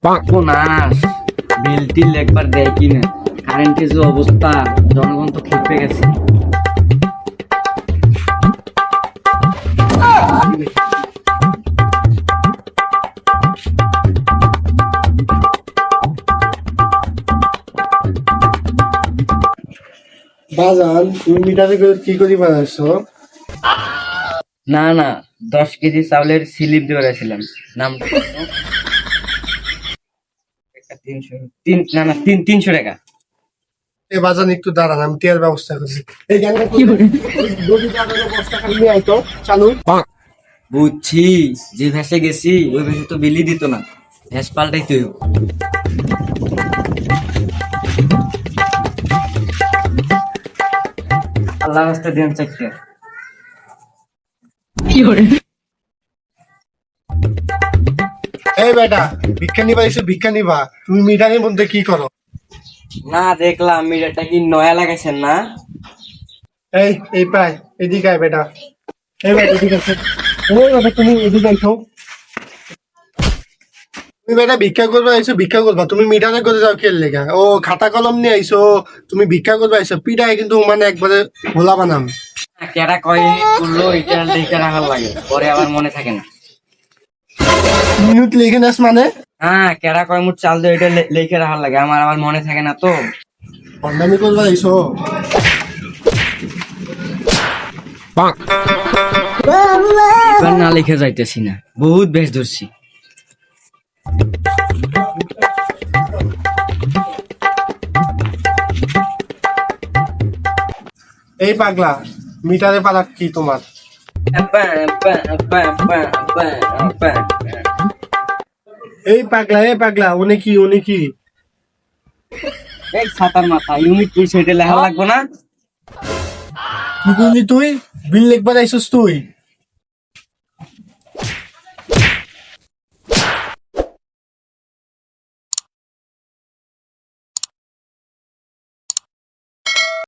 নাশ বিল একবার দেয় কিনা, কারেন্টের যে অবস্থা, জনগণ তো খেপে গেছে। বাজান তুমি মিটারে করে কি করি বানাইছো? না না, 10 কেজি চাউলের স্লিপ দিয়ে বেড়াইছিলাম। নাম তিনশো টাকা। এ বাজান একটু দাঁড়ান, আমি টিয়ার ব্যবস্থা করছি। এই গানটা দড়ি দাঁড়ানোর ব্যবস্থা করে নিয়ে আইতো চালু। বুঝছি, যে ভেসে গেছি ওই ভেসে তো বিলি দিত না, ভেস পাল্টাইতে হইব। আল্লাহ রাস্তা দিন চাইতে। এই বেটা, ভিক্ষা নিবা এসে ভিক্ষা নিবা, তুমি মিটারের মধ্যে কি করো? না, দেখলাম মিটারটা কি নয়া লাগাইছেন না? এই পায় এদিকে আয় বেটা। এই বেটা এদিকে আছে। ওই বেটা তুমি এদিকে আইছো। তুমি বেটা ভিক্ষা করবা আইছো, ভিক্ষা করবা, তুমি মিটারে করে যাও খেল লেগা। ও খাতা কলম নিয়ে আইছো, তুমি ভিক্ষা করবা আইছো, পিটাই কিন্তু মানে একবারে ভোলা বানাম। কেডা কয় করলো এটা লিখে রাখার লাগে, পরে আবার মনে থাকে না। মিনিট লিখে নাস মানে? হ্যাঁ, কেডা কয় মুঠ চাল দিয়ে এটা লিখে রাখার লাগে, আমার আবার মনে থাকে না তো। বন্ডামি করবা আইছো? এবার না লিখে যাইতেছি না, বহুত বেশ ধরছি। এই পাগলা, মিটারে পালাক কি তোমার? এই পাগলা উনি কি? এই ছাতার মাথা, ইউনিট পয়সা এটা লেখা লাগবো না? কি করলি তুই? বিল লিখবার আইসস তুই?